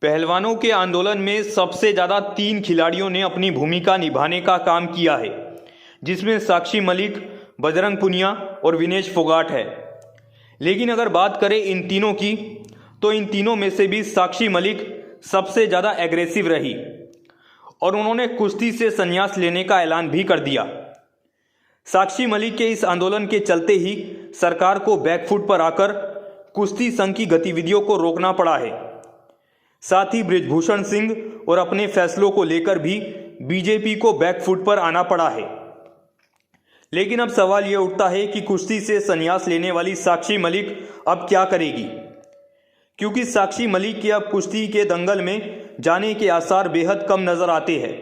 पहलवानों के आंदोलन में सबसे ज़्यादा 3 खिलाड़ियों ने अपनी भूमिका निभाने का काम किया है, जिसमें साक्षी मलिक, बजरंग पुनिया और विनेश फोगाट है। लेकिन अगर बात करें इन तीनों की, तो इन तीनों में से भी साक्षी मलिक सबसे ज़्यादा एग्रेसिव रही और उन्होंने कुश्ती से संन्यास लेने का ऐलान भी कर दिया। साक्षी मलिक के इस आंदोलन के चलते ही सरकार को बैकफुट पर आकर कुश्ती संघ की गतिविधियों को रोकना पड़ा है। साथ ही बृजभूषण सिंह और अपने फैसलों को लेकर भी बीजेपी को बैकफुट पर आना पड़ा है। लेकिन अब सवाल यह उठता है कि कुश्ती से संन्यास लेने वाली साक्षी मलिक अब क्या करेगी, क्योंकि साक्षी मलिक के अब कुश्ती के दंगल में जाने के आसार बेहद कम नजर आते हैं।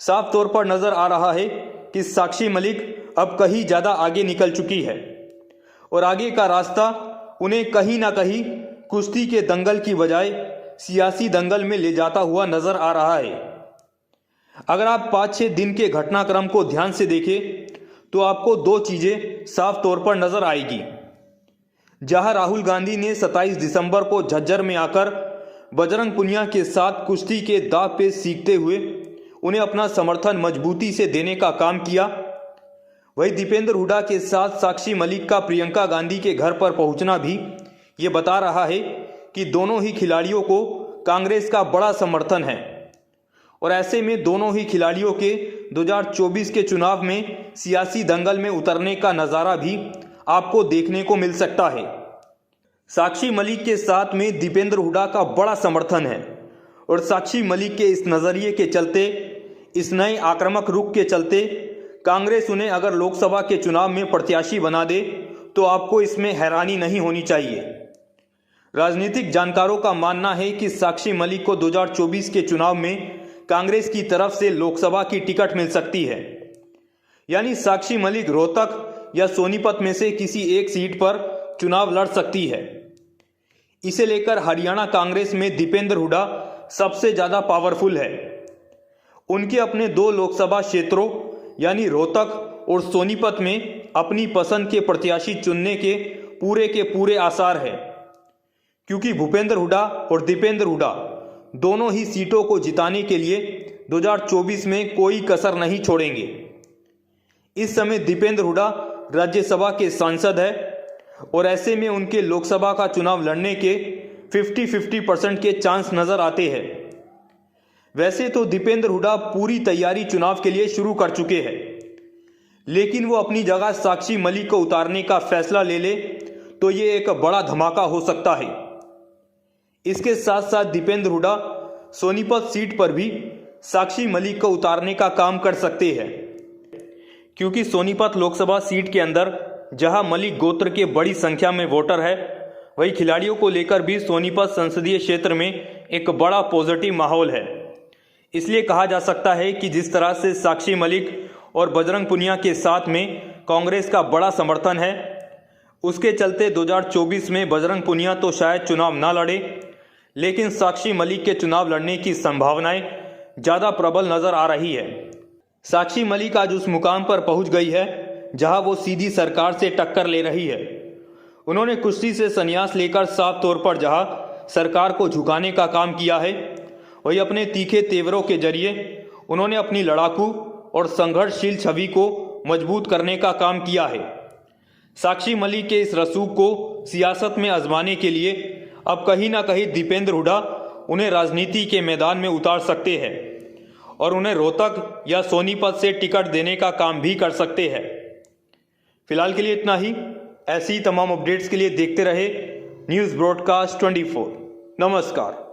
साफ तौर पर नजर आ रहा है कि साक्षी मलिक अब कहीं ज़्यादा आगे निकल चुकी है और आगे का रास्ता उन्हें कहीं ना कहीं कुश्ती के दंगल की बजाय सियासी दंगल में ले जाता हुआ नजर आ रहा है। अगर आप 5-6 दिन के घटनाक्रम को ध्यान से देखें तो आपको 2 चीजें साफ तौर पर नजर आएगी। जहां राहुल गांधी ने 27 दिसंबर को झज्जर में आकर बजरंग पुनिया के साथ कुश्ती के दांव पे सीखते हुए उन्हें अपना समर्थन मजबूती से देने का काम किया, वहीं दीपेंद्र हुड्डा के साथ साक्षी मलिक का प्रियंका गांधी के घर पर पहुंचना भी ये बता रहा है कि दोनों ही खिलाड़ियों को कांग्रेस का बड़ा समर्थन है और ऐसे में दोनों ही खिलाड़ियों के 2024 के चुनाव में सियासी दंगल में उतरने का नज़ारा भी आपको देखने को मिल सकता है। साक्षी मलिक के साथ में दीपेंद्र हुड्डा का बड़ा समर्थन है और साक्षी मलिक के इस नज़रिए के चलते, इस नए आक्रामक रुख के चलते कांग्रेस उन्हें अगर लोकसभा के चुनाव में प्रत्याशी बना दे तो आपको इसमें हैरानी नहीं होनी चाहिए। राजनीतिक जानकारों का मानना है कि साक्षी मलिक को 2024 के चुनाव में कांग्रेस की तरफ से लोकसभा की टिकट मिल सकती है, यानी साक्षी मलिक रोहतक या सोनीपत में से किसी एक सीट पर चुनाव लड़ सकती है। इसे लेकर हरियाणा कांग्रेस में दीपेंद्र हुड्डा सबसे ज़्यादा पावरफुल है। उनके अपने 2 लोकसभा क्षेत्रों यानी रोहतक और सोनीपत में अपनी पसंद के प्रत्याशी चुनने के पूरे आसार है, क्योंकि भूपेंद्र हुड्डा और दीपेंद्र हुड्डा दोनों ही सीटों को जिताने के लिए 2024 में कोई कसर नहीं छोड़ेंगे। इस समय दीपेंद्र हुड्डा राज्यसभा के सांसद है और ऐसे में उनके लोकसभा का चुनाव लड़ने के 50-50% के चांस नजर आते हैं। वैसे तो दीपेंद्र हुड्डा पूरी तैयारी चुनाव के लिए शुरू कर चुके हैं, लेकिन वो अपनी जगह साक्षी मलिक को उतारने का फैसला ले ले तो ये एक बड़ा धमाका हो सकता है। इसके साथ साथ दीपेंद्र हुड्डा सोनीपत सीट पर भी साक्षी मलिक को उतारने का काम कर सकते हैं, क्योंकि सोनीपत लोकसभा सीट के अंदर जहां मलिक गोत्र के बड़ी संख्या में वोटर है, वही खिलाड़ियों को लेकर भी सोनीपत संसदीय क्षेत्र में एक बड़ा पॉजिटिव माहौल है। इसलिए कहा जा सकता है कि जिस तरह से साक्षी मलिक और बजरंग पुनिया के साथ में कांग्रेस का बड़ा समर्थन है, उसके चलते 2024 में बजरंग पुनिया तो शायद चुनाव ना लड़े, लेकिन साक्षी मलिक के चुनाव लड़ने की संभावनाएं ज़्यादा प्रबल नज़र आ रही है। साक्षी मलिक आज उस मुकाम पर पहुंच गई है जहां वो सीधी सरकार से टक्कर ले रही है। उन्होंने कुश्ती से संन्यास लेकर साफ तौर पर जहां सरकार को झुकाने का काम किया है, वही अपने तीखे तेवरों के जरिए उन्होंने अपनी लड़ाकू और संघर्षशील छवि को मजबूत करने का काम किया है। साक्षी मलिक के इस रसूख को सियासत में आजमाने के लिए अब कहीं ना कहीं दीपेंद्र हुड्डा उन्हें राजनीति के मैदान में उतार सकते हैं और उन्हें रोहतक या सोनीपत से टिकट देने का काम भी कर सकते हैं। फिलहाल के लिए इतना ही। ऐसी तमाम अपडेट्स के लिए देखते रहे न्यूज़ ब्रॉडकास्ट 24। नमस्कार।